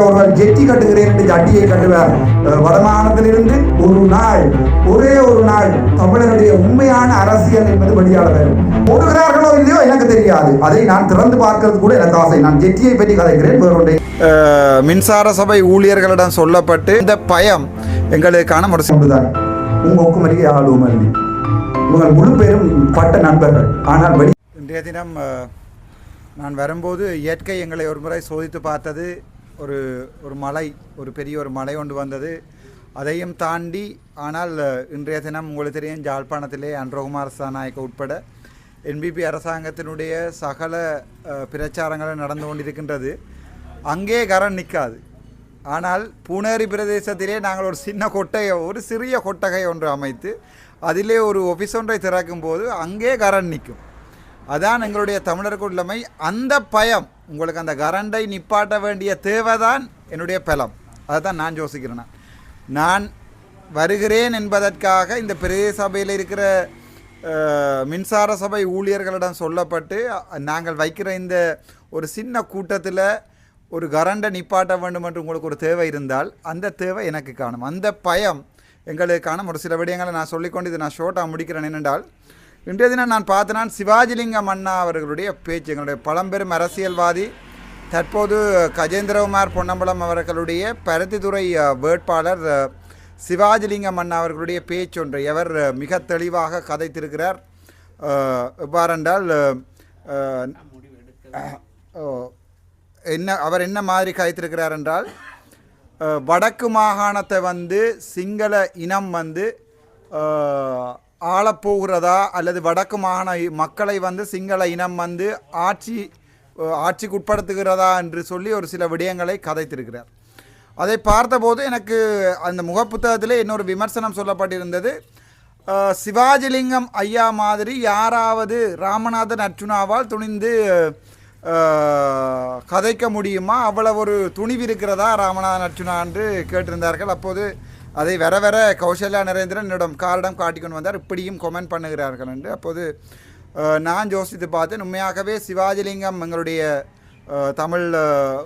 ஒருவர் ஜெட்டி கட்டுகிறேன் என்று ஜட்டியை கட்டுவார். வடமாநிலத்திலிருந்து ஒரே ஒரு நாள் தமிழருடைய உண்மையான அரசியல் என்பது வெளியாட வரும். போடுகிறார்களோ இல்லையோ எனக்கு தெரியாது. அதை நான் திறந்து பார்க்கறது கூட எனக்கு ஆசை. நான் ஜெட்டியை பற்றி கதைக்கிறேன். வேறொன்றை மின்சார சபை ஊழியர்களிடம் சொல்லப்பட்டு இந்த பயம் எங்களுக்கான ஒரு சொல்லுதான். உங்க ஒக்குமரிக்கு ஆளும் அல்லி உங்கள் முழு பேரும் பட்ட நண்பர்கள். ஆனால் இன்றைய தினம் நான் வரும்போது இயற்கை எங்களை ஒரு முறை சோதித்து பார்த்தது. ஒரு மலை, ஒரு பெரிய ஒரு மலை ஒன்று வந்தது. அதையும் தாண்டி ஆனால் இன்றைய தினம் உங்களுக்கு தெரியும், யாழ்ப்பாணத்திலே அன்றகுமார் சாநாயக்க உட்பட என்பிபி அரசாங்கத்தினுடைய சகல பிரச்சாரங்களும் நடந்து கொண்டிருக்கின்றது. அங்கே கரண்ட் நிற்காது. ஆனால் பூனேரி பிரதேசத்திலே நாங்கள் ஒரு சிறிய கொட்டகை ஒன்று அமைத்து அதிலே ஒரு ஆஃபீஸ் ஒன்றை திறக்கும் போது அங்கே கரண்ட் நிற்கும். அதான் எங்களுடைய தமிழருக்கு உள்ளமை. அந்த பயம், உங்களுக்கு அந்த கரண்டை நிப்பாட்ட வேண்டிய தேவைதான் என்னுடைய பலம். அதை தான் நான் யோசிக்கிறேன். நான் வருகிறேன் என்பதற்காக இந்த பிரதேச சபையில் இருக்கிற மின்சார சபை ஊழியர்களிடம் சொல்லப்பட்டு நாங்கள் வைக்கிற இந்த ஒரு சின்ன கூட்டத்தில் ஒரு கரண்டை நிப்பாட்ட வேண்டும் என்று உங்களுக்கு ஒரு தேவை இருந்தால் அந்த தேவை எனக்கு காணும். அந்த பயம் எங்களுக்கு காணும். ஒரு சில விடயங்களை நான் சொல்லிக்கொண்டு இதை நான் ஷோர்ட்டாக முடிக்கிறேன். என்னென்றால் இன்றைய தினம் நான் பார்த்தேன் சிவாஜிலிங்கம் அண்ணா அவர்களுடைய பேச்சு. எங்களுடைய பழம்பெரும் அரசியல்வாதி, தற்போது கஜேந்திரகுமார் பொன்னம்பலம் அவர்களுடைய பருத்தித்துறை வேட்பாளர் சிவாஜிலிங்கம் அண்ணா அவர்களுடைய பேச்சொன்றை அவர் மிக தெளிவாக கதைத்திருக்கிறார். எவ்வாறென்றால் அவர் என்ன மாதிரி கதைத்திருக்கிறார் என்றால், வடக்கு மாகாணத்தை சிங்கள இனம் ஆளப்போகிறதா அல்லது வடக்கு மாகாண மக்களை சிங்கள இனம் ஆட்சிக்கு உட்படுத்துகிறதா என்று சொல்லி ஒரு சில விடயங்களை கதைத்திருக்கிறார். அதை பார்த்தபோது எனக்கு அந்த முகப்புத்தகத்தில் இன்னொரு விமர்சனம் சொல்லப்பட்டிருந்தது. சிவாஜிலிங்கம் ஐயா மாதிரி யாராவது ராமநாதன் அர்ச்சுனாவால் துணிந்து கதைக்க முடியுமா, அவ்வளவு ஒரு துணிவு இருக்கிறதா ராமநாதன் அர்ச்சுனா என்று கேட்டிருந்தார்கள். அப்போது அதை வர கௌசல்யா நரேந்திரன் என்னிடம் காரிடம் காட்டிக்கொண்டு வந்தார். இப்படியும் கமெண்ட் பண்ணுகிறார்கள் என்று. அப்போது நான் யோசித்து பார்த்தேன். உண்மையாகவே சிவாஜிலிங்கம் எங்களுடைய தமிழ்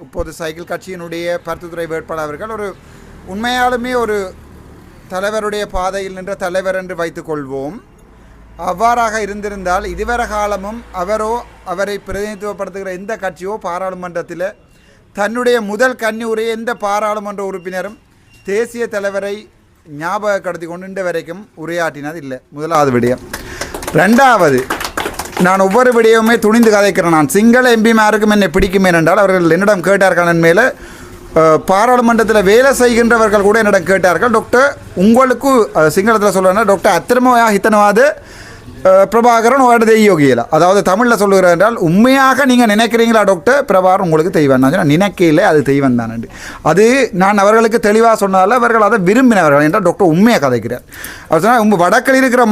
இப்போது சைக்கிள் கட்சியினுடைய பருத்தித்துறை வேட்பாளர் அவர்கள் ஒரு உண்மையாலுமே ஒரு தலைவருடைய பாதையில் நின்ற தலைவர் என்று வைத்துக்கொள்வோம். அவ்வாறாக இருந்திருந்தால் இதுவரை காலமும் அவரை பிரதிநிதித்துவப்படுத்துகிற எந்த கட்சியோ பாராளுமன்றத்தில் தன்னுடைய முதல் கன்னியுரையை எந்த பாராளுமன்ற உறுப்பினரும் தேசிய தலைவரை ஞாபகப்படுத்தி கொண்டு இன்று வரைக்கும் உரையாற்றினது இல்லை. முதலாவது விடயம். ரெண்டாவது, நான் ஒவ்வொரு விடயமுமே துணிந்து கதைக்கிறேன். நான் சிங்கள எம்பிமாருக்கும் என்னை பிடிக்குமே என்றால் அவர்கள் என்னிடம் கேட்டார்கள். என் மேலே பாராளுமன்றத்தில் வேலை செய்கின்றவர்கள் கூட என்னிடம் கேட்டார்கள், டாக்டர் உங்களுக்கு சிங்களத்தில் சொல்லுவேன்னா டாக்டர் அத்திரமயா ஹித்தனவாது பிரபாகரன் ஒரு தெய்யோகியலா, அதாவது தமிழில் சொல்லுகிறார் என்றால் உண்மையாக நீங்கள் நினைக்கிறீங்களா டாக்டர் பிரபாகரன் உங்களுக்கு தெய்வம் தான். நான் நினைக்கையில் அது தெய்வம் தான். அது நான் அவர்களுக்கு தெளிவாக சொன்னால அவர்கள் அதை விரும்பினவர்கள் என்றால் டாக்டர் உண்மையாக கதைக்கிறார். அவர் சொன்னால் வடக்கில் இருக்கிற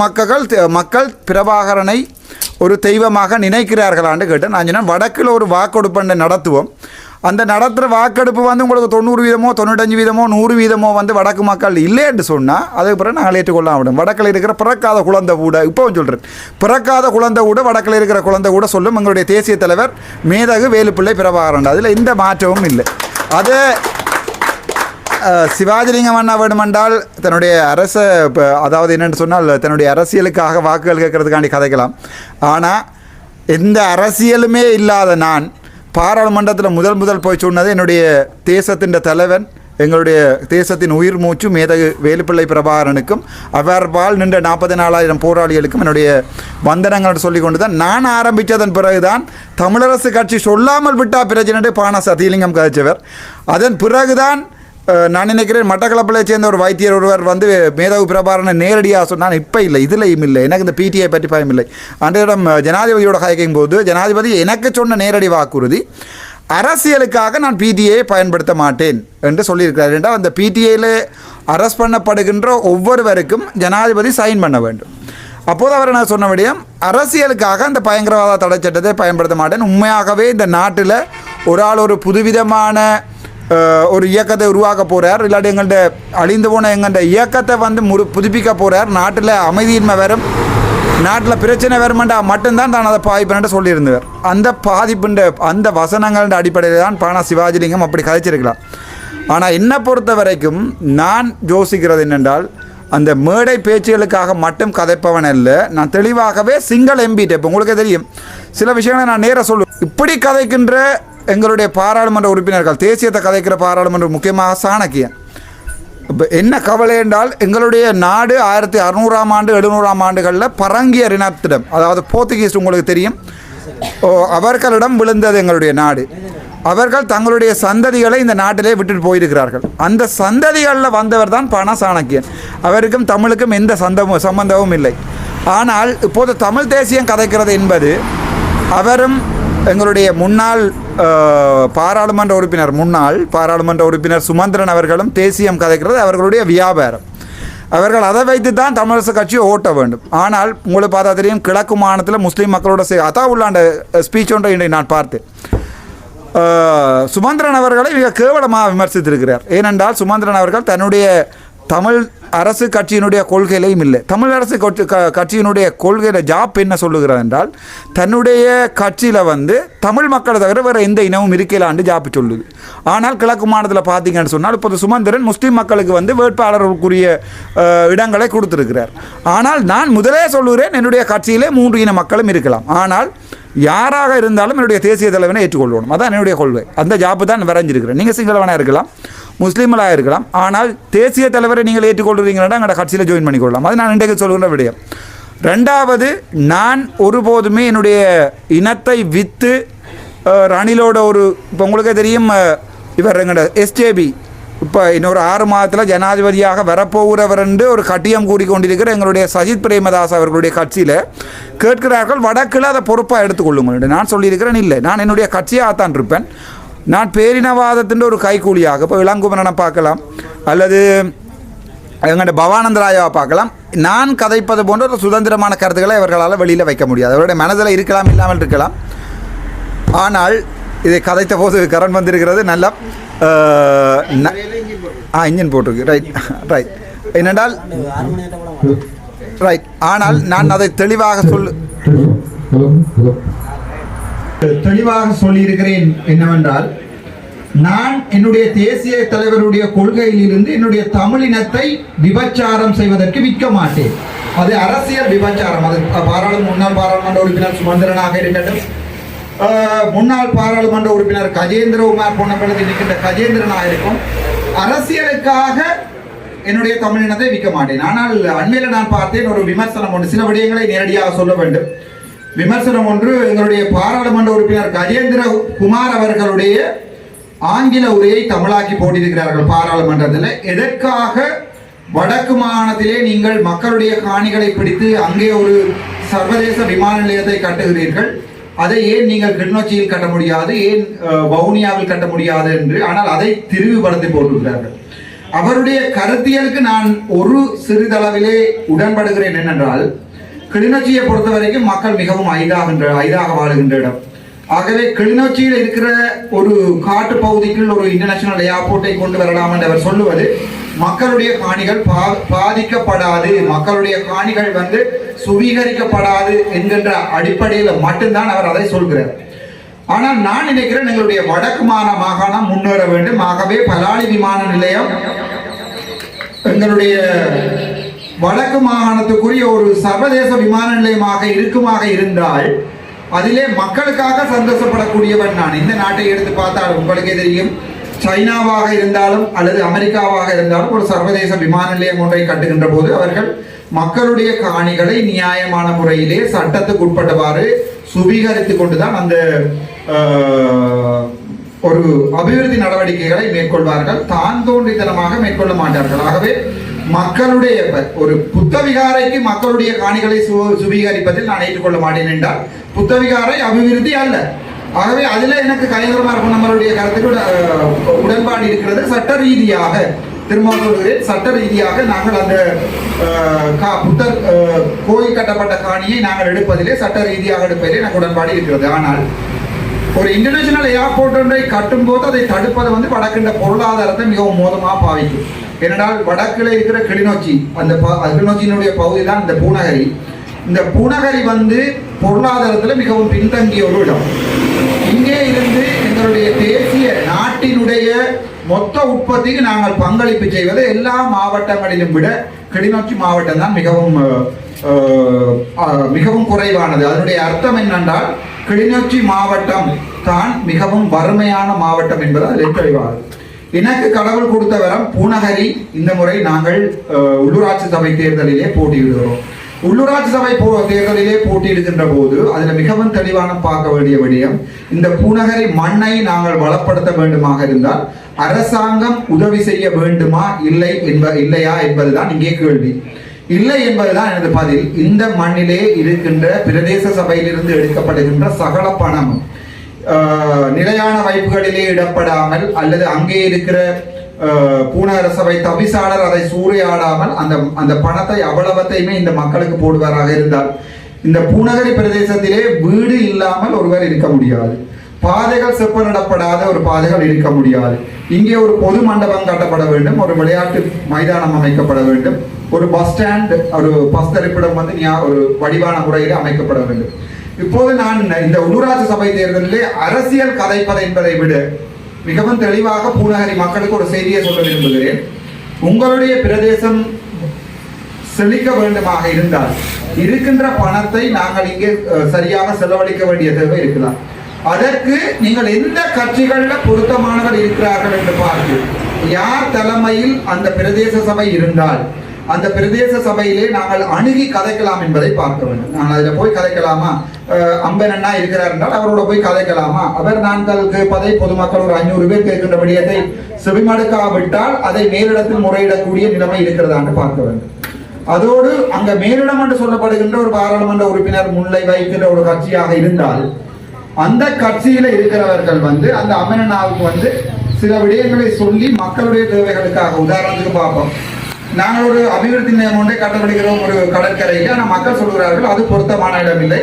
மக்கள் பிரபாகரனை ஒரு தெய்வமாக நினைக்கிறார்களான்னு கேட்டேன். நான் சொன்னேன் வடக்கில் ஒரு வாக்கெடுப்பை நடத்துவோம். அந்த நடத்துகிற வாக்கெடுப்பு உங்களுக்கு 90%, 95%, 100% வடக்கு மக்கள் இல்லை என்று சொன்னால் அதுக்கு பிறகு நாங்கள் ஏற்றுக்கொள்ள விடும். வடக்கில் இருக்கிற பிறக்காத குழந்தை கூட, இப்போவும் சொல்கிறேன், பிறக்காத குழந்தை கூட வடக்கில் இருக்கிற குழந்தை கூட சொல்லும் எங்களுடைய தேசிய தலைவர் மேதகு வேலுப்பிள்ளை பிரபாகரன். அதில் எந்த மாற்றமும் இல்லை. அது சிவாஜிலிங்கம் அண்ணா வேண்டுமென்றால் தன்னுடைய அதாவது என்னென்னு சொன்னால் தன்னுடைய அரசியலுக்காக வாக்குகள் கேட்கறதுக்காண்டி கதைக்கலாம். ஆனால் எந்த அரசியலுமே இல்லாத நான் பாராளுமன்றத்தில் முதல் போய் சொன்னது என்னுடைய தேசத்தின் தலைவன், எங்களுடைய தேசத்தின் உயிர் மூச்சு மேதகு வேலுப்பிள்ளை பிரபாகரனுக்கும் அவர்பால் நின்ற 44,000 போராளிகளுக்கும் என்னுடைய வந்தனங்கள் சொல்லி கொண்டு தான் நான் ஆரம்பித்ததன் பிறகுதான் தமிழரசு கட்சி சொல்லாமல் விட்டா பிரச்சனை பானா சத்தியலிங்கம் கதைச்சவர். அதன் பிறகுதான் நான் நினைக்கிறேன் மட்டக்களப்பில் சேர்ந்த ஒரு வைத்தியர் ஒருவர் மேதகு பிரபாகரனை நேரடியாக சொன்னான். இப்போ இல்லை, இதுலையும் இல்லை, எனக்கு இந்த பிடிஐ பற்றி பயம் இல்லை. அன்றையிடம் ஜனாதிபதியோட கதைக்கும் போது ஜனாதிபதி எனக்கு சொன்ன நேரடி வாக்குறுதி அரசியலுக்காக நான் பிடிஐயை பயன்படுத்த மாட்டேன் என்று சொல்லியிருக்கிறார். என்றால் அந்த பிடிஐயில் அரெஸ்ட் பண்ணப்படுகின்ற ஒவ்வொருவருக்கும் ஜனாதிபதி சைன் பண்ண வேண்டும். அப்போது அவர் நான் சொன்ன விடயம் அரசியலுக்காக அந்த பயங்கரவாத தடை சட்டத்தை பயன்படுத்த மாட்டேன். உண்மையாகவே இந்த நாட்டில் ஒரு ஆள் ஒரு புதுவிதமான ஒரு இயக்கத்தை உருவாக்க போகிறார், இல்லாட்டி எங்கள்கிட்ட அழிந்து போன எங்கள்கிட்ட இயக்கத்தை புதுப்பிக்க போகிறார். நாட்டில் அமைதியின்மை வரும், நாட்டில் பிரச்சனை வருமெண்டா மட்டும்தான் தான் அதை பாதிப்புன்னு சொல்லியிருந்தவர். அந்த பாதிப்புன்ற அந்த வசனங்களின் அடிப்படையில் தான் பானா சிவாஜிலிங்கம் அப்படி கதைச்சிருக்கலாம். ஆனால் என்னை பொறுத்த வரைக்கும் நான் யோசிக்கிறது என்னென்றால் அந்த மேடை பேச்சுகளுக்காக மட்டும் கதைப்பவன் அல்ல. நான் தெளிவாகவே சிங்கிள் எம்பிட்டு இப்போ உங்களுக்கு தெரியும் சில விஷயங்களை நான் நேராக சொல்லுவேன். இப்படி கதைக்கின்ற எங்களுடைய பாராளுமன்ற உறுப்பினர்கள், தேசியத்தை கதைக்கிற பாராளுமன்ற முக்கியமாக சாணக்கியன், இப்போ என்ன கவலை என்றால் எங்களுடைய நாடு 1600ஆம் ஆண்டு 700ஆம் ஆண்டுகளில் பரங்கியர் இனத்திடம், அதாவது போர்த்துகீஸ் உங்களுக்கு தெரியும், அவர்களிடம் விழுந்தது எங்களுடைய நாடு. அவர்கள் தங்களுடைய சந்ததிகளை இந்த நாட்டிலே விட்டுட்டு போயிருக்கிறார்கள். அந்த சந்ததிகளில் வந்தவர் தான் பண சாணக்கியன். அவருக்கும் தமிழுக்கும் எந்த சம்பந்தமும் இல்லை. ஆனால் இப்போது தமிழ் தேசியம் கதைக்கிறது என்பது அவரும் எங்களுடைய முன்னாள் பாராளுமன்ற உறுப்பினர் சுமந்திரன் அவர்களும் தேசியம் கதைக்கிறது அவர்களுடைய வியாபாரம். அவர்கள் அதை வைத்து தான் தமிழரசு கட்சியை ஓட்ட வேண்டும். ஆனால் உங்களுக்கு பார்த்தா தெரியும், கிழக்கு மாநிலத்தில் முஸ்லீம் மக்களோட அத்தாவுல்லாண்ட ஸ்பீச் ஒன்றை இன்றைக்கு நான் பார்த்தேன். சுமந்திரன் அவர்களை மிக கேவலமாக விமர்சித்திருக்கிறார். ஏனென்றால் சுமந்திரன் அவர்கள் தன்னுடைய தமிழ் அரசு கட்சியினுடைய கொள்கையிலையும் இல்லை. தமிழ் அரசு கட்சியினுடைய கொள்கையில் ஜாப் என்ன சொல்லுகிறார் என்றால், தன்னுடைய கட்சியில் தமிழ் மக்களை தவிர வேறு எந்த இனமும் இருக்கலான்னு ஜாப் சொல்லுது. ஆனால் கிழக்கு மாநிலத்தில் பார்த்தீங்கன்னு சொன்னால் இப்போது சுமந்திரன் முஸ்லீம் மக்களுக்கு வேட்பாளர்களுக்குரிய இடங்களை கொடுத்துருக்கிறார். ஆனால் நான் முதலே சொல்லுகிறேன், என்னுடைய கட்சியிலே 3 இன மக்களும் இருக்கலாம். ஆனால் யாராக இருந்தாலும் என்னுடைய தேசிய தலைவனை ஏற்றுக்கொள்ளணும். அதான் என்னுடைய கொள்கை. அந்த ஜாப்பு தான் வரைஞ்சிருக்கிறேன். நீங்கள் சிங்களவனாக இருக்கலாம், முஸ்லீம்களாக இருக்கலாம், ஆனால் தேசிய தலைவரை நீங்கள் ஏற்றுக்கொள்கிறீங்கன்னா எங்களோட கட்சியில் ஜாயின் பண்ணிக்கொள்ளலாம். அது நான் இன்றைக்கு சொல்கிற விடயம். ரெண்டாவது, நான் ஒருபோதுமே என்னுடைய இனத்தை விற்று ரணிலோட இப்போ உங்களுக்கே தெரியும், இவர் எங்களோட எஸ்ஜேபி இப்போ இன்னொரு 6 மாதத்தில் ஜனாதிபதியாக வரப்போகிறவர் என்று ஒரு கட்டியம் கூறிக்கொண்டிருக்கிற எங்களுடைய சஜித் பிரேமதாஸ் அவர்களுடைய கட்சியில் கேட்கிறார்கள், வடக்கில் அதை பொறுப்பாக எடுத்துக்கொள்ளுங்கள். நான் சொல்லியிருக்கிறேன், இல்லை, நான் என்னுடைய கட்சியாகத்தான் இருப்பேன். நான் பேரினவாதத்தின் ஒரு கைக்கூலியாக இப்போ இளங்குமரனை பார்க்கலாம், அல்லது எங்களுடைய பவானந்தராயாவை பார்க்கலாம். நான் கதைப்பது போன்ற ஒரு சுதந்திரமான கருத்துக்களை அவர்களால் வெளியில் வைக்க முடியாது. அவருடைய மனதில் இருக்கலாம், இல்லாமல் இருக்கலாம். ஆனால் இதை கதைத்த போது கரண் வந்திருக்கிறது நல்லா இன்ஜின் போட்டிருக்கு. ரைட் என்னென்றால் ரைட். ஆனால் நான் அதை தெளிவாக சொல்லியிருக்கிறேன் என்னவென்றால், நான் என்னுடைய தேசிய தலைவருடைய கொள்கையிலிருந்து என்னுடைய தமிழினத்தை விபச்சாரம் செய்வதற்கு விற்க மாட்டேன். அது அரசியல் விபச்சாரம். அது முன்னாள் பாராளுமன்ற உறுப்பினர் சுமந்திரனாக இருக்கட்டும், முன்னாள் பாராளுமன்ற உறுப்பினர் கஜேந்திரகுமார் பொன்னப்பள்ளத்தில் இருக்கின்ற கஜேந்திரனாக இருக்கும். அரசியலுக்காக என்னுடைய தமிழினத்தை விற்க மாட்டேன். ஆனால் அண்மையில் நான் பார்த்தேன் ஒரு விமர்சனம் ஒன்று, சில விடயங்களை நேரடியாக சொல்ல வேண்டும். விமர்சனம் ஒன்று, எங்களுடைய பாராளுமன்ற உறுப்பினர் கஜேந்திர குமார் அவர்களுடைய ஆங்கில உரையை தமிழாக்கி போட்டிருக்கிறார்கள் பாராளுமன்றத்தில். எதற்காக வடக்கு மாகாணத்திலே நீங்கள் மக்களுடைய காணிகளை பிடித்து அங்கே ஒரு சர்வதேச விமான நிலையத்தை கட்டுகிறீர்கள், அதை ஏன் நீங்கள் கிளிநொச்சியில் கட்ட முடியாது, ஏன் வவுனியாவில் கட்ட முடியாது என்று. ஆனால் அதை திரிவுபடுத்தி போட்டிருக்கிறார்கள். அவருடைய கருத்தியலுக்கு நான் ஒரு சிறிதளவிலே உடன்படுகிறேன். என்னென்றால், கிளிநொச்சியை பொறுத்த வரைக்கும் மக்கள் மிகவும் ஐதாக வாழுகின்ற இடம். ஆகவே கிளிநொச்சியில் இருக்கிற ஒரு காட்டு பகுதிக்குள் ஒரு இன்டர்நேஷனல் ஏர்போர்ட்டை கொண்டு வரலாம் என்று அவர் சொல்லுவது, மக்களுடைய காணிகள் பாதிக்கப்படாது, மக்களுடைய காணிகள் சுவீகரிக்கப்படாது என்கின்ற அடிப்படையில் மட்டும்தான் அவர் அதை சொல்கிறார். ஆனால் நான் நினைக்கிறேன், எங்களுடைய வடக்கு மாகாணம் முன்னேற வேண்டும். ஆகவே பலாலி விமான நிலையம் எங்களுடைய வடக்கு மாகாணத்துக்குரிய ஒரு சர்வதேச விமான நிலையமாக இருந்தால் அதிலே மக்களுக்காக சந்தோஷப்படக்கூடியவன் நான். இந்த நாட்டை எடுத்து பார்த்தாலும் உங்களுக்கே தெரியும், சைனாவாக இருந்தாலும் அல்லது அமெரிக்காவாக இருந்தாலும் ஒரு சர்வதேச விமான நிலையம் ஒன்றை கட்டுகின்ற போது அவர்கள் மக்களுடைய காணிகளை நியாயமான முறையிலே சட்டத்துக்கு உட்பட்டவாறு சுவீகரித்துக் கொண்டுதான் அந்த ஒரு அபிவிருத்தி நடவடிக்கைகளை மேற்கொள்வார்கள். தான் தோன்றித்தனமாக மேற்கொள்ள மாட்டார்கள். ஆகவே மக்களுடைய ஒரு புத்தவிகாரைக்கு மக்களுடைய காணிகளை சுவீகரிப்பதில் நான் ஏற்றுக்கொள்ள மாட்டேன் என்றால் புத்தவிகாரை அபிவிருத்தி அல்ல. ஆகவே அதில் எனக்கு கலைஞர்மார் நம்மளுடைய கருத்துக்கு உடன்பாடு இருக்கிறது. சட்ட ரீதியாக திரும்ப சொல்கிறேன், சட்ட ரீதியாக நாங்கள் அந்த புத்தர் கோயில் கட்டப்பட்ட காணியை நாங்கள் எடுப்பதிலே சட்ட ரீதியாக எடுப்பதிலே எனக்கு உடன்பாடு இருக்கிறது. ஆனால் ஒரு இன்டர்நேஷனல் ஏர்போர்ட் ஒன்றை கட்டும் போது அதை தடுப்பது வடக்கின்ற பொருளாதாரத்தை மிகவும் மோதமாக பாவிக்கும். ஏனென்றால் வடக்கில் இருக்கிற கிளிநொச்சி, அந்த கிளிநொச்சியினுடைய பகுதி தான் இந்த பூநகரி. இந்த பூநகரி பொருளாதாரத்தில் மிகவும் பின்தங்கிய ஒரு இடம். இங்கே இருந்து எங்களுடைய தேசிய நாட்டினுடைய மொத்த உற்பத்திக்கு நாங்கள் பங்களிப்பு செய்வது எல்லா மாவட்டங்களிலும் விட கிளிநொச்சி மாவட்டம் தான் மிகவும் குறைவானது. அதனுடைய அர்த்தம் என்னென்றால் கிளிநொச்சி மாவட்டம் தான் மிகவும் வறுமையான மாவட்டம் என்பது அதில் தெளிவாகும். எனக்கு கடவுள் கொடுத்த வரம் பூநகரி. இந்த முறை நாங்கள் உள்ளூராட்சி சபை தேர்தலிலே போட்டியிடுகிறோம். உள்ளூராட்சி சபை தேர்தலிலே போட்டியிடுகின்ற போது அதில் மிகவும் தெளிவான பார்க்க வேண்டிய விடயம், இந்த பூநகரி மண்ணை நாங்கள் வளப்படுத்த வேண்டுமாக இருந்தால் அரசாங்கம் உதவி செய்ய வேண்டுமா இல்லையா என்பதுதான் இங்கே கேள்வி. இல்லை என்பதுதான் எனது பதில். இந்த மண்ணிலே இருக்கின்ற பிரதேச சபையிலிருந்து எடுக்கப்படுகின்ற சகல பணம் நிலையான வைப்புகளிலே இடப்படாமல் அல்லது அங்கே இருக்கிற பூநகர சபை தவிசாளர் அதை சூறையாடாமல் அந்த பணத்தை அவ்வளவத்தையுமே இந்த மக்களுக்கு போடுவாராக இருந்தால் இந்த பூநகரி பிரதேசத்திலே வீடு இல்லாமல் ஒருவர் இருக்க முடியாது. பாதைகள் செப்பனிடப்படாத ஒரு பாதைகள் இருக்க முடியாது. இங்கே ஒரு பொது மண்டபம் கட்டப்பட வேண்டும், ஒரு விளையாட்டு மைதானம் அமைக்கப்பட வேண்டும், ஒரு பஸ் ஸ்டாண்ட், ஒரு பஸ் தரிப்பிடம் ஒரு வடிவான முறையில் அமைக்கப்பட வேண்டும். இப்போது நான் இந்த உள்ளூராட்சி சபை தேர்தலிலே அரசியல் கதைப்பது என்பதை விட மிகவும் தெளிவாக பூநகரி மக்களுக்கு ஒரு செய்தியை சொல்ல விரும்புகிறேன். உங்களுடைய பிரதேசம் செழிக்க வேண்டுமாக இருந்தால் இருக்கின்ற பணத்தை நாங்கள் இங்கே சரியாக செலவழிக்க வேண்டிய தேவை இருக்கலாம். அதற்கு நீங்கள் எந்த கட்சிகளில் பொருத்தமானவர் இருக்கிறார்கள் என்று பார்த்து யார் தலைமையில் அந்த பிரதேச சபை இருந்தால் அந்த பிரதேச சபையிலே நாங்கள் அணுகி கதைக்கலாம் என்பதை பார்க்க வேண்டும். நான் அதில் போய் கதைக்கலாமா? அம்பன் அண்ணா இருக்கிறார் என்றால் அவரோட போய் கதைக்கலாமா? அவர் நாங்கள் கேட்பதை பொதுமக்கள் ஒரு 500 பேர் கேட்கின்ற விடயத்தை செவிமடுக்காவிட்டால் அதை மேலிடத்தில் முறையிடக்கூடிய நிலைமை இருக்கிறதான்னு பார்க்க வேண்டும். அதோடு அங்க மேலிடம் என்று சொல்லப்படுகின்ற ஒரு பாராளுமன்ற உறுப்பினர் முன்னிலை வைக்கின்ற ஒரு கட்சியாக இருந்தால் அந்த கட்சியில இருக்கிறவர்கள் அந்த அம்மனாவுக்கு சில விடயங்களை சொல்லி மக்களுடைய தேவைகளுக்காக, உதாரணத்துக்கு பார்ப்போம், நாங்கள் ஒரு அபிவிருத்தி நிலையம் ஒன்றை கட்டப்படுகிறோம் ஒரு கடற்கரையில். ஆனால் மக்கள் சொல்கிறார்கள் அது பொருத்தமான இடம் இல்லை,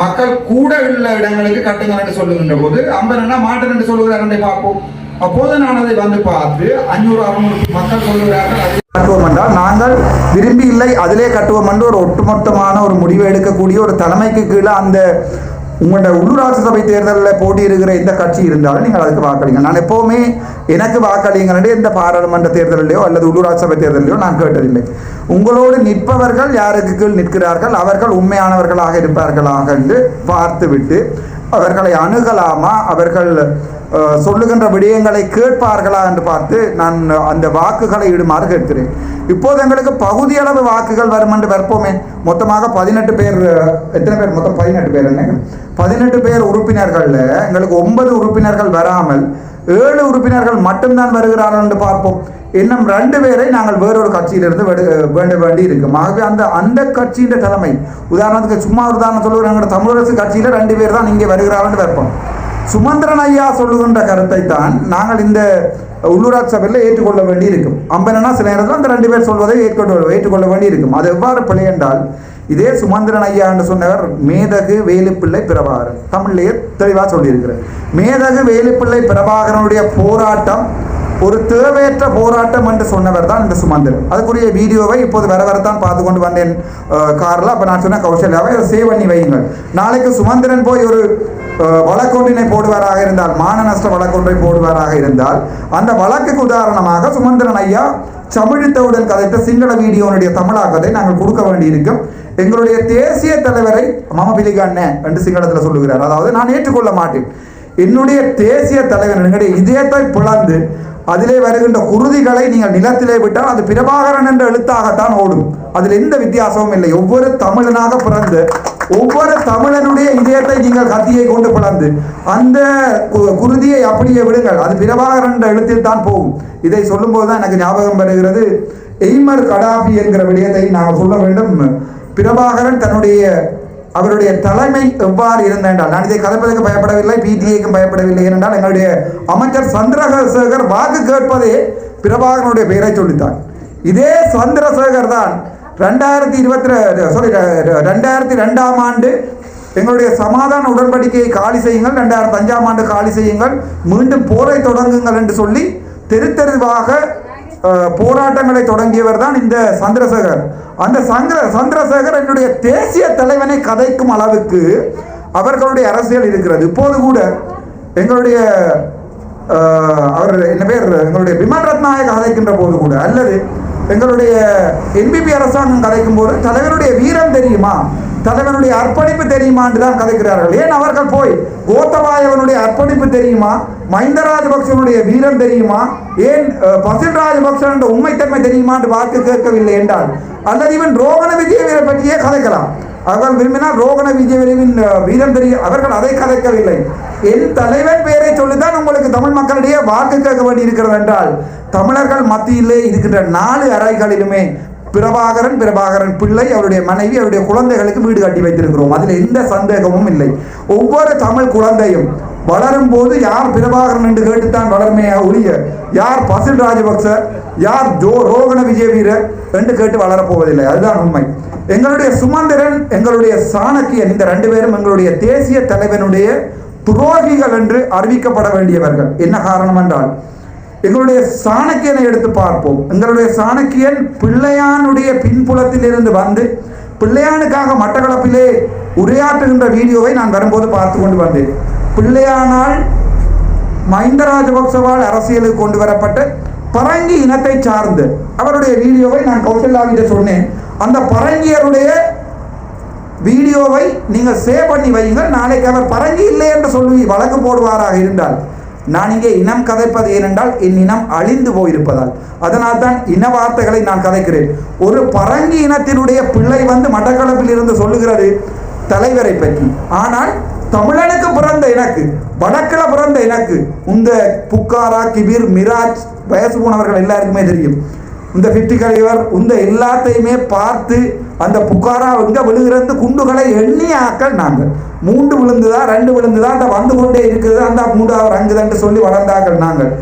மக்கள் கூட உள்ள இடங்களுக்கு கட்டுங்கள் என்று சொல்லுகின்ற போது அம்பனா மாட்டேன் என்று சொல்லுகிறார் பார்ப்போம். அப்போது நான் அதை பார்த்து 500-600 மக்கள் சொல்லுகிறார்கள் கட்டுவோம் என்றால் நாங்கள் விரும்பி இல்லை அதிலே கட்டுவோம் என்று ஒரு ஒட்டுமொத்தமான ஒரு முடிவை எடுக்கக்கூடிய ஒரு தலைமைக்கு கீழே அந்த உங்களோட உள்ளூராட்சி சபை தேர்தலில் போட்டியிடுகிற எந்த கட்சி இருந்தாலும் நீங்கள் அதுக்கு வாக்களிங்க. நான் எப்போவுமே எனக்கு வாக்களிங்க எந்த பாராளுமன்ற தேர்தலிலையோ அல்லது உள்ளூராட்சி சபை தேர்தலிலையோ நான் கேட்டதில்லை. உங்களோடு நிற்பவர்கள் யாருக்கு கீழ் நிற்கிறார்கள், அவர்கள் உண்மையானவர்களாக இருப்பார்களாக என்று பார்த்துவிட்டு அவர்களை அணுகலாமா, அவர்கள் சொல்லுகின்ற விடயங்களை கேட்பார்களா என்று பார்த்து நான் அந்த வாக்குகளை இடுமாறு கேட்கிறேன். இப்போது எங்களுக்கு பகுதியளவு வாக்குகள் வரும் என்று வைப்போமே. மொத்தமாக 18 பேர், எத்தனை பேர் மொத்தம்? 18 பேர். என்ன 18 பேர் உறுப்பினர்களில் எங்களுக்கு 9 உறுப்பினர்கள் வராமல் 7 உறுப்பினர்கள் மட்டும்தான் வருகிறார்கள் என்று பார்ப்போம். இன்னும் 2 பேரை நாங்கள் வேறொரு கட்சியிலிருந்து வேண்ட வேண்டி இருக்கும். ஆகவே அந்த கட்சியின் தலைமை, உதாரணத்துக்கு சும்மா ஒரு உதாரணம் சொல்லுவாங்க, தமிழரசு கட்சியில் 2 பேர் தான் இங்கே வருகிறார்கள் வைப்போம். சுமந்திரன் ஐயா சொல்லுகின்ற கருத்தை தான் நாங்கள் இந்த உள்ளூராட்சி சபையில் ஏற்றுக்கொள்ள வேண்டி இருக்கும். அம்பனா சில நேரத்தில் அந்த 2 பேர் சொல்வதை ஏற்றுக்கொள்ள வேண்டி இருக்கும். அது எவ்வாறு பிழை என்றால், இதே சுமந்திரன் ஐயா என்று சொன்னவர் மேதகு வேலுப்பிள்ளை பிரபாகரன், தமிழ்லேயே தெளிவாக சொல்லியிருக்கிறார். மேதகு வேலுப்பிள்ளை பிரபாகரனுடைய போராட்டம் ஒரு தேவையற்ற போராட்டம் என்று சொன்னவர் தான் இந்த சுமந்திரன். அதுக்குரிய வீடியோவை இப்போது வரத்தான் பார்த்து கொண்டு வந்தேன் காரில். அப்போ நான் சொன்ன கௌசல்யாவை அதை சேவ் பண்ணி வையுங்கள். நாளைக்கு சுமந்திரன் போய் ஒரு வழக்கொன்றினை போடுவாராக இருந்தால், மான நஷ்ட வழக்கொன்றை போடுவாராக இருந்தால், அந்த வழக்குக்கு உதாரணமாக சுமந்திரன் ஐயா தமிழித்தவுடன் கதைத்த சிங்கள வீடியோனுடைய தமிழாக்கத்தை நாங்கள் கொடுக்க வேண்டியிருக்கும். எங்களுடைய தேசிய தலைவரை மமபிலிகண்ண என்று சிங்களத்தில் சொல்லுகிறார். அதாவது நான் ஏற்றுக்கொள்ள மாட்டேன், என்னுடைய தேசிய தலைவர் எங்களுடைய இதயத்தை பிளந்து அதிலே வருகின்ற குருதிகளை நீங்கள் நிலத்திலே விட்டால் அது பிரபாகரன் என்ற எழுத்தாகத்தான் ஓடும். அதில் எந்த வித்தியாசமும் இல்லை. ஒவ்வொரு தமிழனாக பிறந்து ஒவ்வொரு தமிழனுடைய இதயத்தை நீங்கள் கத்தியை கொண்டு பிளந்து அந்த குருதியை அப்படியே விடுங்கள், அது பிரபாகரன் என்ற எழுத்தில் தான் போகும். இதை சொல்லும் போதுதான் எனக்கு ஞாபகம் வருகிறது எய்மர் கடாபி என்கிற விடயத்தை நாங்கள் சொல்ல வேண்டும். பிரபாகரன் அவருடைய தலைமை எவ்வாறு இருந்தால், நான் இதை கலைப்பதற்கு பயப்படவில்லை, பிடிஐக்கும் பயப்படவில்லை. ஏனென்றால் எங்களுடைய அமைச்சர் சந்திரசேகர் வாக்கு கேட்பதே பிரபாகரனுடைய பெயரை சொல்லித்தான். இதே சந்திரசேகர் தான் 2002ஆம் ஆண்டு எங்களுடைய சமாதான உடன்படிக்கையை காலி செய்யுங்கள், 2005ஆம் ஆண்டு காலி செய்யுங்கள், மீண்டும் போரை தொடங்குங்கள் என்று சொல்லி தெருவாக போராட்டங்களை தொடங்கியவர் தான் இந்த சந்திரசேகர். அந்த சந்திரசேகர் என்னுடைய தேசிய தலைவனை கதைக்கும் அளவுக்கு அவர்களுடைய அரசியல் இருக்கிறது. இப்போது கூட எங்களுடைய அவர் என்ன பேர் எங்களுடைய பிமல் ரத்நாயக கதைக்கின்ற போது கூட, அல்லது எங்களுடைய என்பிபி அரசாங்கம் கதைக்கும் போது தலைவருடைய வீரம் தெரியுமா, தலைவனுடைய அர்ப்பணிப்பு தெரியுமா என்று தான் கதைக்கிறார்கள். ஏன் அவர்கள் போய் கோத்தபாயவனுடைய அர்ப்பணிப்பு தெரியுமா, மஹிந்த ராஜபக்சனுடைய வீரம் தெரியுமா, ஏன் பசில் ராஜபக்ச என்ற உண்மைத்தன்மை தெரியுமா என்று வாக்கு கேட்கவில்லை என்றால், அல்லது இவன் ரோகண விஜயவீரை பற்றியே கதைக்கலாம். அவர்கள் விரும்பினால் ரோகண விஜயவீரின் வீரம் தெரியும், அவர்கள் அதை கதைக்கவில்லை. என் தலைவன் பெயரை சொல்லித்தான் உங்களுக்கு தமிழ் மக்களிடையே வாக்கு கேட்க வேண்டி இருக்கிறது என்றால், தமிழர்கள் மத்தியிலே இருக்கின்ற 4 அறைகளிலுமே பிரபாகரன் பிள்ளை, அவருடைய மனைவி, அவருடைய குழந்தைகளுக்கு வீடு கட்டி வைத்திருக்கிறோம். அதில் எந்த சந்தேகமும் இல்லை. ஒவ்வொரு தமிழ் குழந்தையும் வளரும் போது யார் பிரபாகரன் என்று கேட்டுத்தான் வளர்மைய ஒழிய யார் பசில் ராஜபக்ச, யார் ரோகண விஜயவீர என்று கேட்டு வளரப்போவதில்லை. அதுதான் உண்மை. எங்களுடைய சுமந்திரன், எங்களுடைய சாணக்கியன், இந்த 2 பேரும் எங்களுடைய தேசிய தலைவனுடைய துரோகிகள் என்று அறிவிக்கப்பட வேண்டியவர்கள். என்ன காரணம் என்றால், எங்களுடைய சாணக்கியனை எடுத்து பார்ப்போம். எங்களுடைய சாணக்கியன் பிள்ளையானுடைய பின்புலத்தில் இருந்து வந்து பிள்ளையானுக்காக மட்டக்களப்பிலே உரையாற்றுகின்ற வீடியோவை நான் வரும்போது பார்த்து கொண்டு வந்தேன். பிள்ளையானால் மஹிந்த ராஜபக்சவால் அரசியலுக்கு கொண்டு வரப்பட்ட பரங்கி இனத்தை சார்ந்து அவருடைய வீடியோவை நான் கௌசல்யாவிட சொன்னேன். அந்த பரங்கியருடைய வீடியோவை நீங்கள் சேவ் பண்ணி வையுங்கள். நாளைக்கு அவர் பரங்கி இல்லை என்று சொல்லி வழக்கு போடுவாராக இருந்தால், நான் இங்கே இனம் கதைப்பது ஏனென்றால் என் இனம் அழிந்து போயிருப்பதால், அதனால் தான் இன வார்த்தைகளை நான் கதைக்கிறேன். ஒரு பரங்கி இனத்தினுடைய பிள்ளை வந்து மட்டக்களப்பில் இருந்து சொல்லுகிறது தலைவரை பற்றி. ஆனால் தமிழனுக்கு பிறந்த எனக்கு, வடக்கில் பிறந்த எனக்கு, இந்த புக்காரா, கிபிர், மிராஜ், வயசு போனவர்கள் எல்லாருக்குமே தெரியும். இந்த 50 கலைவர் இந்த எல்லாத்தையுமே பார்த்து அந்த புக்காரா எங்க விழுகிறது குண்டுகளை எண்ணி ஆக்கள் நாங்கள். 3 விழுந்துதா 2 விழுந்துதா அந்த வந்து கொண்டே இருக்குது, அந்த 3வது அங்குதான் சொல்லி வளர்ந்தார்கள் நாங்கள்.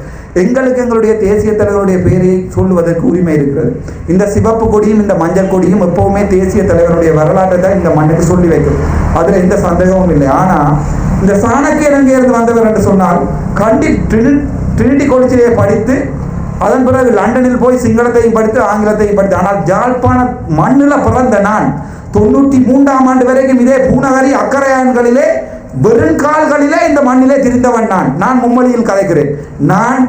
எங்களுக்கு எங்களுடைய தேசிய தலைவருடைய பெயரை சொல்லுவதற்கு உரிமை இருக்கிறது. இந்த சிவப்பு கொடியும் இந்த மஞ்சள் கொடியும் எப்பவுமே தேசிய தலைவருடைய வரலாற்றை தான் இந்த மண்ணுக்கு சொல்லி வைக்கும். அதுல எந்த சந்தேகமும் இல்லை. ஆனா இந்த சாணக்கியன் எங்கிருந்து வந்தவர் என்று சொன்னால், ட்ரினிட்டி காலேஜிலே படித்து அதன் பிறகு லண்டனில் போய் சிங்களத்தையும் படித்து ஆங்கிலத்தையும் படித்து, ஆனால் ஜாழ்ப்பாண மண்ணில் பிறந்த நான் 93ஆம் ஆண்டு வரைக்கும் இதே பூநகரி அக்கரையான்களிலே வெறுங்கால்களிலே இந்த மண்ணிலே திரிந்தவன் நான் மும்மொழியில் கதைக்கிறேன். நான்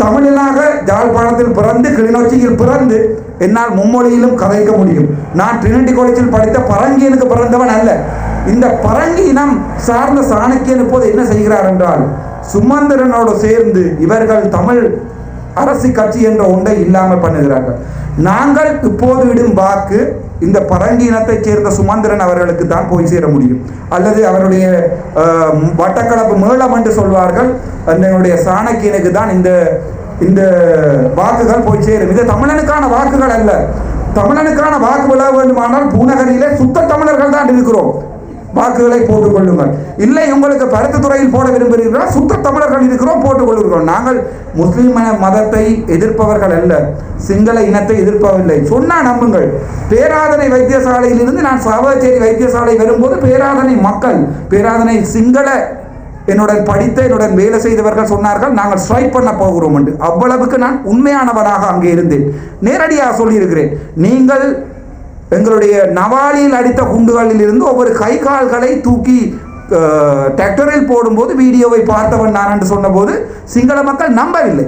தமிழனாக ஜாழ்ப்பாணத்தில் பிறந்து கிளிநொச்சியில் பிறந்து என்னால் மும்மொழியிலும் கதைக்க முடியும். நான் ட்ரினிட்டி காலேஜில் படித்த பரங்கியனுக்கு பிறந்தவன் அல்ல. இந்த பரங்கி இனம் சார்ந்த சாணக்கியன் இப்போது என்ன செய்கிறார் என்றால், சுமந்திரனோடு சேர்ந்து இவர்கள் தமிழ் அரசு கட்சி என்ற ஒன்றை இல்லாமல் பண்ணுகிறார்கள். நாங்கள் இப்போது விடும் வாக்கு இந்த பரங்கி இனத்தைச் சேர்ந்த சுமந்திரன் அவர்களுக்கு தான் போய் சேர முடியும், அல்லது அவருடைய வட்டக்களப்பு மேளம் என்று சொல்வார்கள் என்னுடைய சாணக்கியனுக்கு தான் இந்த வாக்குகள் போய் சேரும். இது தமிழனுக்கான வாக்குகள் அல்ல. தமிழனுக்கான வாக்கு விழ வேண்டுமானால் பூநகரிலே சுத்த தமிழர்கள் தான் இருக்கிறோம். வாக்குகளை போட்டுக் கொள்ளுங்கள். இல்லை உங்களுக்கு பருத்து துறையில் போட விரும்புகிறீர்களா, சுத்த தமிழர்கள் இருக்கிறோம், போட்டுக் கொள்கிறோம். நாங்கள் முஸ்லிம் மதத்தை எதிர்ப்பவர்கள் அல்ல, சிங்கள இனத்தை எதிர்ப்பவில்லை. சொன்னா நம்புங்கள். பேராதனை வைத்தியசாலையில் இருந்து நான் சாவகச்சேரி வைத்தியசாலை வரும்போது பேராதனை மக்கள், பேராதனை சிங்கள என்னுடன் படித்த என்னுடன் வேலை செய்தவர்கள் சொன்னார்கள் நாங்கள் ஸ்ட்ரைக் பண்ண போகிறோம் என்று. அவ்வளவுக்கு நான் உண்மையானவனாக அங்கே இருந்தேன். நேரடியாக சொல்லியிருக்கிறேன். நீங்கள் எங்களுடைய நவாலியில் அடித்த குண்டுகளில் இருந்து ஒவ்வொரு கை கால்களை தூக்கி டிராக்டரில் போடும்போது வீடியோவை பார்த்தவன் நான் என்று சொன்னபோது சிங்கள மக்கள் நம்பவில்லை.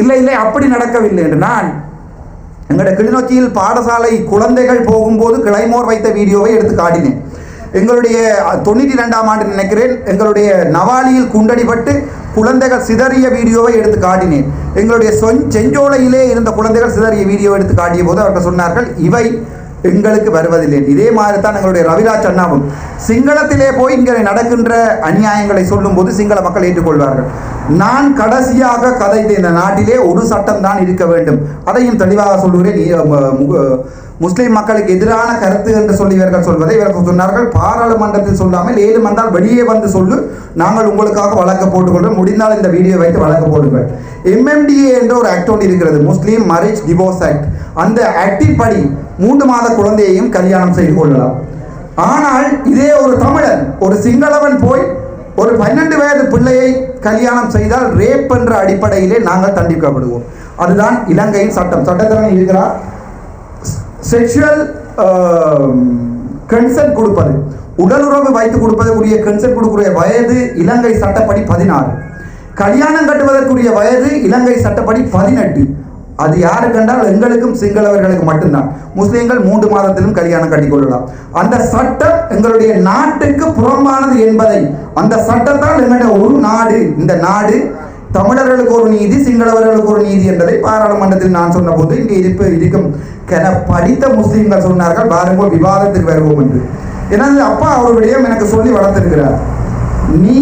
இல்லை அப்படி நடக்கவில்லை என்று. நான் எங்களுடைய கிளிநொச்சியில் பாடசாலை குழந்தைகள் போகும்போது கிளைமோர் வைத்த வீடியோவை எடுத்து காட்டினேன். எங்களுடைய 92ஆம் ஆண்டு நினைக்கிறேன், எங்களுடைய நவாலியில் குண்டடிபட்டு குழந்தைகள் சிதறிய வீடியோவை எடுத்து காட்டினேன். எங்களுடைய செஞ்சோலையிலே இருந்த குழந்தைகள் சிதறிய வீடியோ எடுத்து காட்டிய போது அவர்கள் சொன்னார்கள் இவை எங்களுக்கு வருவதில்லை. இதே மாதிரி தான் எங்களுடைய ரவிராஜ் அண்ணாவும் சிங்களத்திலே போய் இங்கே நடக்கின்ற அநியாயங்களை சொல்லும் போது சிங்கள மக்கள் ஏற்றுக்கொள்வார்கள். நான் கடைசியாக கதைத்த இந்த நாட்டிலே ஒரு சட்டம் தான் இருக்க வேண்டும், அதையும் தெளிவாக சொல்லுகிறேன். முஸ்லிம் மக்களுக்கு எதிரான கருத்து என்று சொல்லி இவர்கள் சொல்வதை இவர்கள் சொன்னார்கள். பாராளுமன்றத்தில் சொல்லாமல் 7 வந்தால் வெளியே வந்து சொல்லு, நாங்கள் உங்களுக்காக வழக்கு போட்டுக்கொள்வோம், முடிந்தால் இந்த வீடியோ வைத்து வழக்கு போடுங்கள். MMDA என்ற ஒரு ஆக்ட் ஒன்று இருக்கிறது, முஸ்லீம் மேரேஜ் டிவோர்ஸ் ஆக்ட். அந்த ஆக்டின் படி 3 மாத குழந்தையையும் கல்யாணம் செய்து கொள்ளலாம். ஆனால் இதே ஒரு தமிழன், ஒரு சிங்களவன் போய் ஒரு 12 வயது பிள்ளையை கல்யாணம் செய்தால் ரேப் என்ற அடிப்படையிலே நாங்கள் தண்டிக்கப்படுவோம். அதுதான் இலங்கையின் சட்டம். சட்டத்திறன் இருக்கிறார். செக்ஷுவல் கன்சென்ட் கொடுப்பது, உடலுறவு வைத்து கொடுப்பதற்குரிய கன்சென்ட் கொடுக்கிற வயது இலங்கை சட்டப்படி 16. கல்யாணம் கட்டுவதற்குரிய வயது இலங்கை சட்டப்படி 18. அது யாரு கண்டால் எங்களுக்கும் சிங்களவர்களுக்கு மட்டும்தான். முஸ்லீம்கள் 3 மாதத்திலும் கல்யாணம் கட்டிக்கொள்ளலாம். அந்த சட்டம் எங்களுடைய நாட்டுக்கு புறம்பானது என்பதை, அந்த சட்டத்தால் எங்களுடைய ஒரு நாடு, இந்த நாடு தமிழர்களுக்கு ஒரு நீதி, சிங்களவர்களுக்கு ஒரு நீதி என்பதை பாராளுமன்றத்தில் நான் சொன்ன போது இங்கே இருக்கும் படித்த முஸ்லீம்கள் சொன்னார்கள், பாருங்கள் விவாதத்துக்கு வருவோம் என்று. எனது அப்பா அவருடைய எனக்கு சொல்லி வளர்த்திருக்கிறார், நீ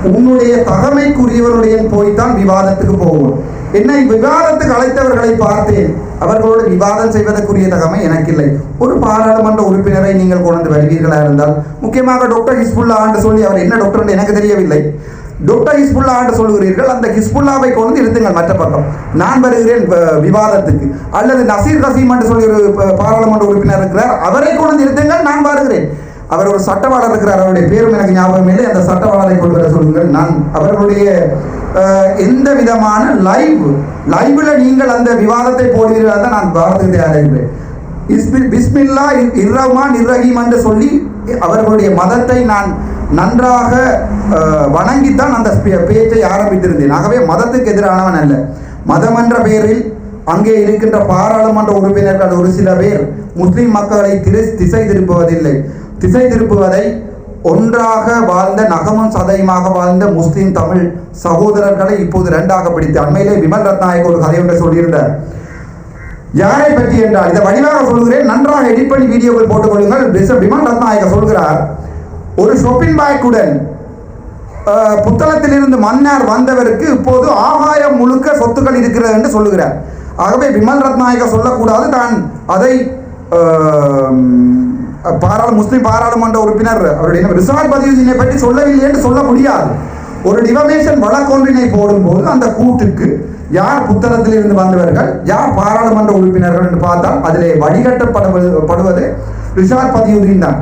உன்னுடைய தகமைக்குரியவருடைய போய்த்தான் விவாதத்துக்கு போவோம். என்னை விவாதத்துக்கு அழைத்தவர்களை பார்த்தேன், அவர்களோடு விவாதம் செய்வதற்குரிய தகமை எனக்கு இல்லை. ஒரு பாராளுமன்ற உறுப்பினரை நீங்கள் கொண்டு வருவீர்களா இருந்தால், முக்கியமாக டாக்டர் ஹிஸ்புல்லா என்று சொல்லி, அவர் என்ன டாக்டர் என்று எனக்கு தெரியவில்லை, டாக்டர் ஹிஸ்புல்லா என்று சொல்கிறீர்கள், அந்த ஹிஸ்புல்லாவை கொண்டு இருத்துங்கள் மற்ற பக்கம், நான் வருகிறேன் விவாதத்துக்கு. அல்லது நசீர் கசீம் என்று சொல்லி ஒரு பாராளுமன்ற உறுப்பினர் இருக்கிறார், அவரை கொண்டு இருத்துங்கள், நான் வருகிறேன். அவர் ஒரு சட்டவாளர் இருக்கிறார், அவருடைய பேரும் எனக்கு ஞாபகம் இல்லை, அந்த சட்டவாளரை கொண்டு வர சொல்லுங்கள். நான் அவர்களுடைய எந்த விதமான லைவ்ல நீங்கள் அந்த விவாதத்தை போடுவீர்கள் தான் நான் பாரதத்தை தயாரிக்கிறேன். பிஸ்மில்லா இர்ரஹ்மான் இர்ரஹீம் என்று சொல்லி அவர்களுடைய மதத்தை நான் நன்றாக வணங்கித்தான் அந்த பேச்சை ஆரம்பித்திருந்தேன். ஆகவே மதத்துக்கு எதிரானவன் அல்ல. மதம் என்ற பெயரில் அங்கே இருக்கின்ற பாராளுமன்ற உறுப்பினர்கள் ஒரு சில பேர் முஸ்லிம் மக்களை திசை திருப்புவதில்லை. திசை திருப்புவதை ஒன்றாக வாழ்ந்த, நகமும் சதையுமாக வாழ்ந்த முஸ்லிம் தமிழ் சகோதரர்களை இப்போது 2ஆக பிடித்து, அண்மையிலே விமல் ரத்நாயக் ஒரு கதை ஒன்றை சொல்லியிருந்தார். யாரை பற்றி என்றால், இதை வடிவாக சொல்கிறேன், நன்றாக எடிட் பண்ணி வீடியோவில் போட்டுக் கொள்ளுங்கள். விமல் ரத்நாயக் சொல்கிறார், ஒரு ஷாப்பிங் பேக்குடன் புத்தளத்திலிருந்து மன்னார் வந்தவருக்கு இப்போது ஆகாயம் முழுக்க சொத்துக்கள் இருக்கிறது என்று சொல்லுகிறார். ஆகவே விமல் ரத்நாயக சொல்லக்கூடாது, தான் அதை முஸ்லிம் பாராளுமன்ற உறுப்பினர் அவருடைய ரிசார்ட் பதிவுதினை பற்றி சொல்லவில்லை என்று சொல்ல முடியாது. ஒரு டிஃபமேஷன் வழக்கொன்றினை போடும்போது அந்த கூட்டுக்கு யார் புத்தகத்தில் இருந்து வந்தவர்கள், யார் பாராளுமன்ற உறுப்பினர்கள் என்று பார்த்தால் அதிலே வடிகட்டப்படுவது ரிஷாட் பதியுதீன் தான்.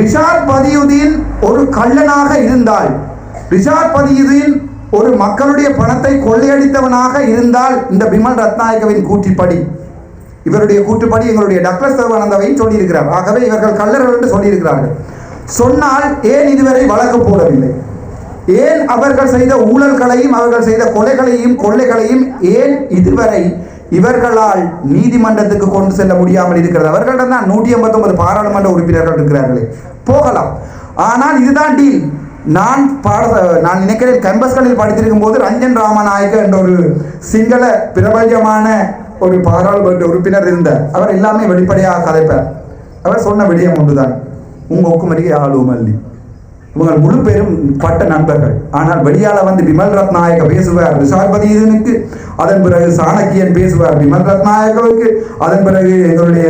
ரிஷாட் பதியுதீன் ஒரு கள்ளனாக இருந்தால், ரிஷாட் பதியுதீன் ஒரு மக்களுடைய பணத்தை கொள்ளையடித்தவனாக இருந்தால், இந்த விமல் ரத்நாயகவின் கூற்றிப்படி, இவருடைய கூற்றுப்படி எங்களுடைய டாக்டர் சர்வானந்தாவையும் சொல்லியிருக்கிறார். ஆகவே இவர்கள் கள்ளர்கள் என்று சொல்லியிருக்கிறார்கள். சொன்னால் ஏன் இதுவரை வழக்கு போடவில்லை? ஏன் அவர்கள் செய்த ஊழல்களையும் அவர்கள் செய்த கொள்ளைகளையும் ஏன் இதுவரை இவர்களால் நீதிமன்றத்துக்கு கொண்டு செல்ல முடியாமல் இருக்கிறது? அவர்களிடம் தான் 189 பாராளுமன்ற உறுப்பினர்கள் இருக்கிறார்களே, போகலாம். ஆனால் இதுதான் டீல். நான் நினைக்கிறேன் கேம்பஸ்களில் படித்திருக்கும் போது ரஞ்சன் ராமநாயக்க என்ற ஒரு சிங்கள பிரபஞ்சமான ஒரு பாராளுமன்ற உறுப்பினர் இருந்தார். அவர் எல்லாமே வெளிப்படையாக கதைப்பார். அவர் சொன்ன விடயம் ஒன்றுதான், உங்க ஒக்குமரிக்கு ஆளும் அல்லி, இவங்க முழு பேரும் பட்ட நண்பர்கள். ஆனால் வெளியால வந்து விமல் ரத்நாயக்க பேசுவார் ரிஷாட் பதியுதீனுக்கு, அதன் பிறகு சாணக்கியன் பேசுவார் விமல் ரத்நாயகவுக்கு, அதன் பிறகு எங்களுடைய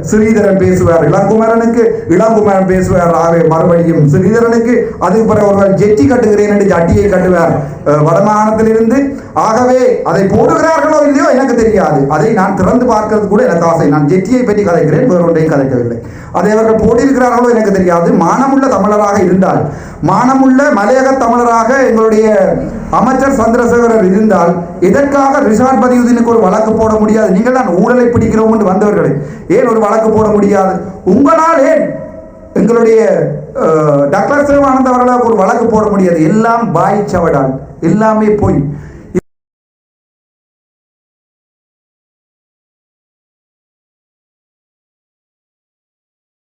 ஸ்ரீதரன் பேசுவார் இளங்குமரனுக்கு, இளங்குமரன் பேசுவார் மறுபடியும் ஸ்ரீதரனுக்கு, அதுக்கு பிறகு ஒருவர் ஜெட்டி கட்டுகிறேன் என்று ஜட்டியை கட்டுவார் வடமாகாணத்திலிருந்து. ஆகவே அதை போடுகிறார்களோ இல்லையோ எனக்கு தெரியாது, அதை நான் திறந்து பார்க்கிறது கூட எனக்கு ஆசை. நான் ஜெட்டியை பற்றி கதைக்கிறேன், வேறொன்றையும் கதைக்கவில்லை. அதை அவர்கள் போட்டிருக்கிறார்களோ எனக்கு தெரியாது. மானமுள்ள தமிழராக இருந்தால், மானமுள்ள மலையக தமிழராக எங்களுடைய அமைச்சர் சந்திரசேகரர் இருந்தால், எதற்காக ரிஷாட் பதியுதீனுக்கு ஒரு வழக்கு போட முடியாது? நீங்கள் தான் ஊழலை பிடிக்கிறோம் என்று வந்தவர்களை ஏன் ஒரு வழக்கு போட முடியாது? உங்களால் ஏன் எங்களுடைய டாக்டர் சிவானந்த் அவர்களுக்கு ஒரு வழக்கு போட முடியாது? எல்லாம் பாய் சவடால், எல்லாமே போய்